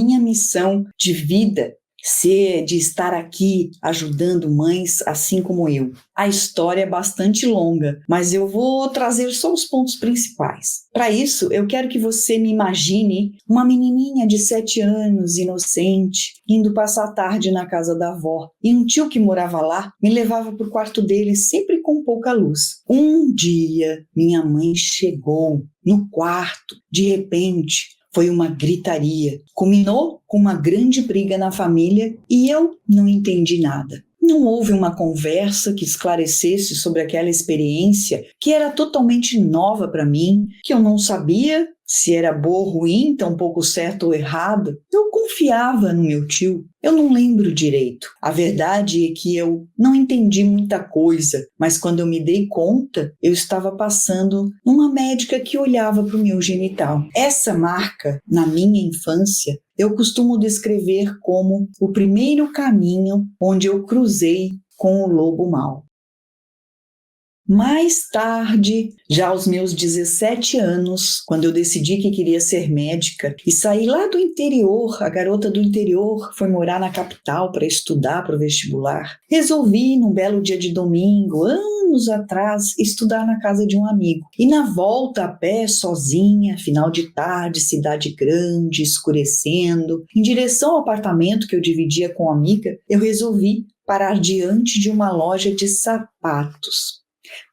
minha missão de vida de estar aqui ajudando mães assim como eu. A história é bastante longa, mas eu vou trazer só os pontos principais. Para isso, eu quero que você me imagine uma menininha de 7 anos, inocente, indo passar a tarde na casa da avó. E um tio que morava lá me levava para o quarto dele sempre com pouca luz. Um dia, minha mãe chegou no quarto, de repente. Foi uma gritaria. Culminou com uma grande briga na família e eu não entendi nada. Não houve uma conversa que esclarecesse sobre aquela experiência que era totalmente nova para mim, que eu não sabia se era boa ou ruim, tampouco certo ou errado. Eu confiava no meu tio. Eu não lembro direito. A verdade é que eu não entendi muita coisa, mas quando eu me dei conta, eu estava passando numa médica que olhava para o meu genital. Essa marca, na minha infância, eu costumo descrever como o primeiro caminho onde eu cruzei com o lobo mau. Mais tarde, já aos meus 17 anos, quando eu decidi que queria ser médica e saí lá do interior, a garota do interior foi morar na capital para estudar para o vestibular, resolvi, num belo dia de domingo, anos atrás, estudar na casa de um amigo. E na volta a pé, sozinha, final de tarde, cidade grande, escurecendo, em direção ao apartamento que eu dividia com uma amiga, eu resolvi parar diante de uma loja de sapatos.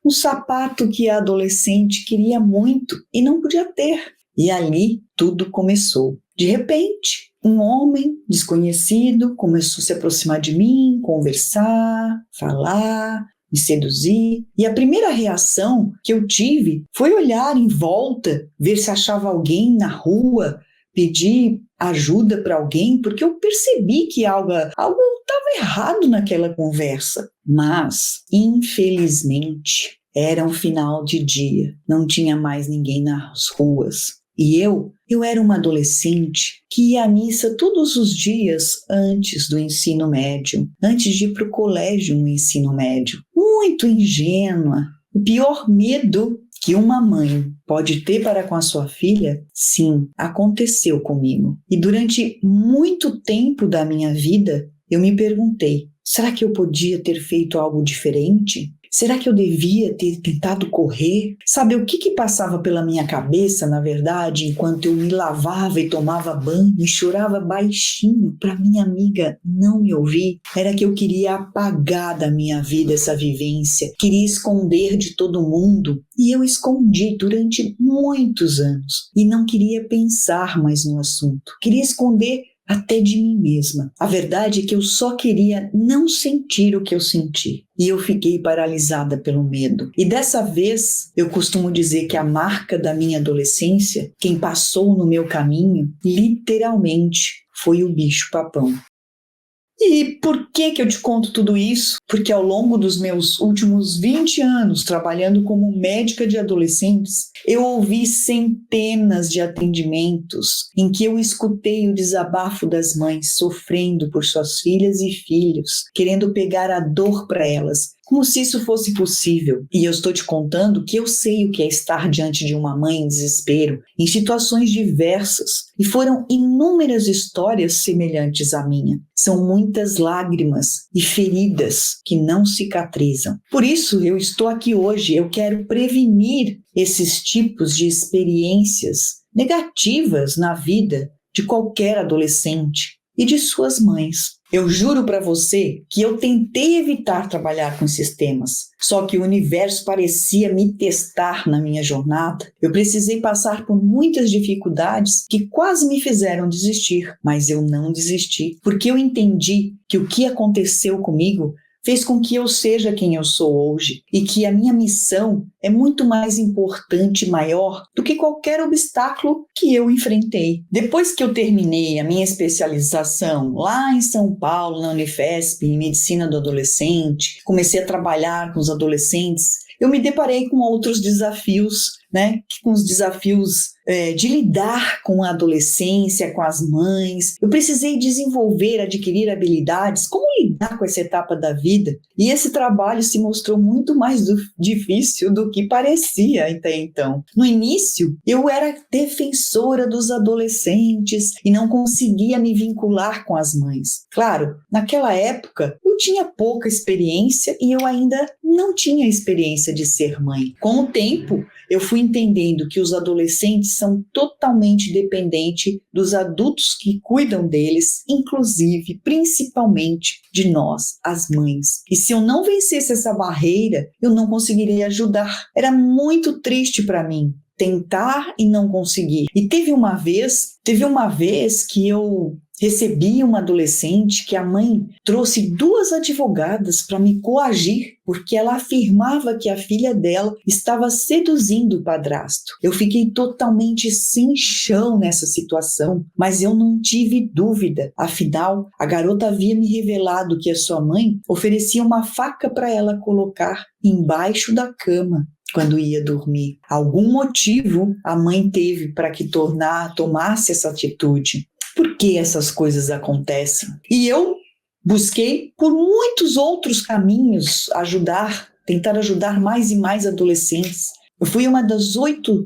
Um sapato que a adolescente queria muito e não podia ter. E ali tudo começou. De repente, um homem desconhecido começou a se aproximar de mim, conversar, falar, me seduzir. E a primeira reação que eu tive foi olhar em volta, ver se achava alguém na rua, pedir ajuda para alguém, porque eu percebi que algo estava errado naquela conversa. Mas, infelizmente, era um final de dia, não tinha mais ninguém nas ruas. E eu era uma adolescente que ia à missa todos os dias antes do ensino médio, antes de ir para o colégio no ensino médio. Muito ingênua. O pior medo que uma mãe pode ter para com a sua filha, sim, aconteceu comigo. E durante muito tempo da minha vida, eu me perguntei, será que eu podia ter feito algo diferente? Será que eu devia ter tentado correr? Sabe o que passava pela minha cabeça, na verdade, enquanto eu me lavava e tomava banho e chorava baixinho para minha amiga não me ouvir? Era que eu queria apagar da minha vida essa vivência, queria esconder de todo mundo. E eu escondi durante muitos anos e não queria pensar mais no assunto. Queria esconder até de mim mesma. A verdade é que eu só queria não sentir o que eu senti. E eu fiquei paralisada pelo medo. E dessa vez, eu costumo dizer que a marca da minha adolescência, quem passou no meu caminho, literalmente, foi o bicho-papão. E por que eu te conto tudo isso? Porque ao longo dos meus últimos 20 anos trabalhando como médica de adolescentes, eu ouvi centenas de atendimentos em que eu escutei o desabafo das mães sofrendo por suas filhas e filhos, querendo pegar a dor para elas, como se isso fosse possível. E eu estou te contando que eu sei o que é estar diante de uma mãe em desespero, em situações diversas. E foram inúmeras histórias semelhantes à minha. São muitas lágrimas e feridas que não cicatrizam. Por isso eu estou aqui hoje. Eu quero prevenir esses tipos de experiências negativas na vida de qualquer adolescente e de suas mães. Eu juro para você que eu tentei evitar trabalhar com esses temas, só que o universo parecia me testar na minha jornada. Eu precisei passar por muitas dificuldades que quase me fizeram desistir, mas eu não desisti, porque eu entendi que o que aconteceu comigo fez com que eu seja quem eu sou hoje e que a minha missão é muito mais importante e maior do que qualquer obstáculo que eu enfrentei. Depois que eu terminei a minha especialização lá em São Paulo, na Unifesp, em medicina do adolescente, comecei a trabalhar com os adolescentes, eu me deparei com outros desafios, com os desafios de lidar com a adolescência, com as mães. Eu precisei desenvolver, adquirir habilidades, como lidar lidar com essa etapa da vida. E esse trabalho se mostrou muito mais difícil do que parecia até então. No início, eu era defensora dos adolescentes e não conseguia me vincular com as mães. Claro, naquela época eu tinha pouca experiência e eu ainda não tinha experiência de ser mãe. Com o tempo, eu fui entendendo que os adolescentes são totalmente dependentes dos adultos que cuidam deles, inclusive, principalmente, de nós, as mães. E se eu não vencesse essa barreira, eu não conseguiria ajudar. Era muito triste para mim tentar e não conseguir. E teve uma vez que eu recebi uma adolescente que a mãe trouxe 2 advogadas para me coagir, porque ela afirmava que a filha dela estava seduzindo o padrasto. Eu fiquei totalmente sem chão nessa situação, mas eu não tive dúvida. Afinal, a garota havia me revelado que a sua mãe oferecia uma faca para ela colocar embaixo da cama quando ia dormir. Algum motivo a mãe teve para que tomasse essa atitude. Por que essas coisas acontecem? E eu busquei por muitos outros caminhos tentar ajudar mais e mais adolescentes. Eu fui uma das oito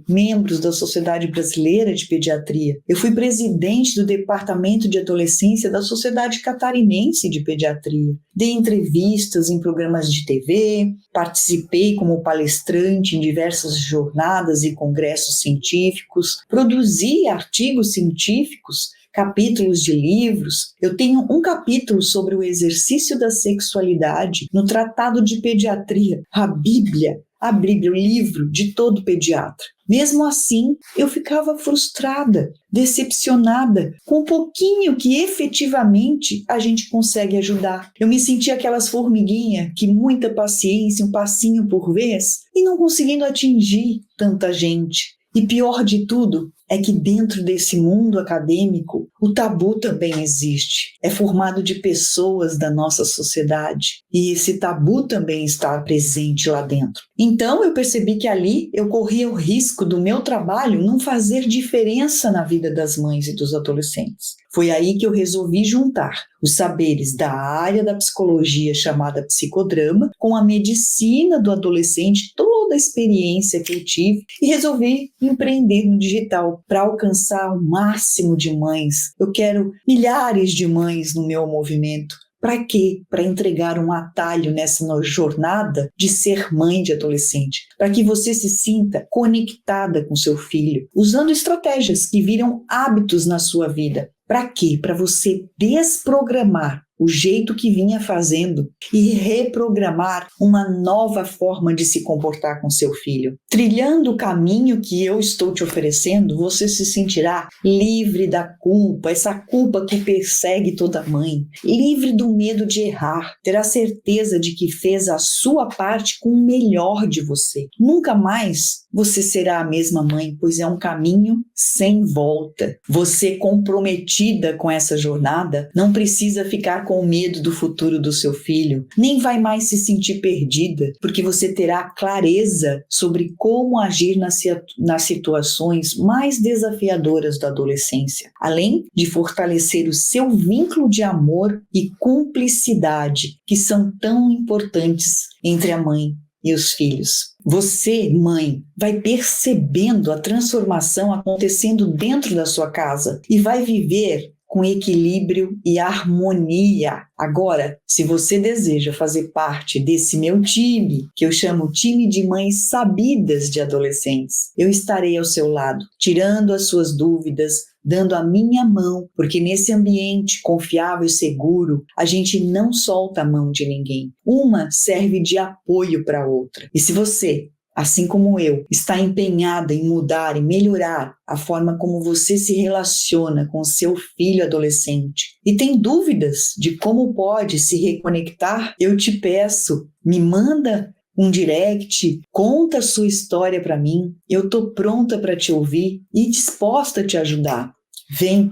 membros da Sociedade Brasileira de Pediatria. Eu fui presidente do Departamento de Adolescência da Sociedade Catarinense de Pediatria. Dei entrevistas em programas de TV, participei como palestrante em diversas jornadas e congressos científicos, produzi artigos científicos, capítulos de livros. Eu tenho um capítulo sobre o exercício da sexualidade no Tratado de Pediatria, a Bíblia, o livro de todo pediatra. Mesmo assim, eu ficava frustrada, decepcionada com o pouquinho que efetivamente a gente consegue ajudar. Eu me sentia aquelas formiguinhas que muita paciência, um passinho por vez, e não conseguindo atingir tanta gente. E pior de tudo é que dentro desse mundo acadêmico, o tabu também existe. É formado de pessoas da nossa sociedade e esse tabu também está presente lá dentro. Então eu percebi que ali eu corria o risco do meu trabalho não fazer diferença na vida das mães e dos adolescentes. Foi aí que eu resolvi juntar os saberes da área da psicologia chamada psicodrama com a medicina do adolescente, toda a experiência que eu tive, e resolvi empreender no digital para alcançar o máximo de mães. Eu quero milhares de mães no meu movimento. Para quê? Para entregar um atalho nessa jornada de ser mãe de adolescente, para que você se sinta conectada com seu filho, usando estratégias que viram hábitos na sua vida. Para quê? Para você desprogramar o jeito que vinha fazendo e reprogramar uma nova forma de se comportar com seu filho. Trilhando o caminho que eu estou te oferecendo, você se sentirá livre da culpa, essa culpa que persegue toda mãe, livre do medo de errar, terá certeza de que fez a sua parte com o melhor de você. Nunca mais você será a mesma mãe, pois é um caminho sem volta. Você comprometida com essa jornada, não precisa ficar com medo do futuro do seu filho, nem vai mais se sentir perdida, porque você terá clareza sobre como agir nas situações mais desafiadoras da adolescência, além de fortalecer o seu vínculo de amor e cumplicidade, que são tão importantes entre a mãe e os filhos. Você, mãe, vai percebendo a transformação acontecendo dentro da sua casa e vai viver com equilíbrio e harmonia. Agora, se você deseja fazer parte desse meu time, que eu chamo time de mães sabidas de adolescentes, eu estarei ao seu lado, tirando as suas dúvidas, dando a minha mão, porque nesse ambiente confiável e seguro, a gente não solta a mão de ninguém. Uma serve de apoio para a outra. E se você, assim como eu, está empenhada em mudar e melhorar a forma como você se relaciona com o seu filho adolescente e tem dúvidas de como pode se reconectar, eu te peço, me manda um direct, conta a sua história para mim, eu estou pronta para te ouvir e disposta a te ajudar. Vem,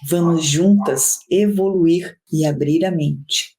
vamos juntas evoluir e abrir a mente.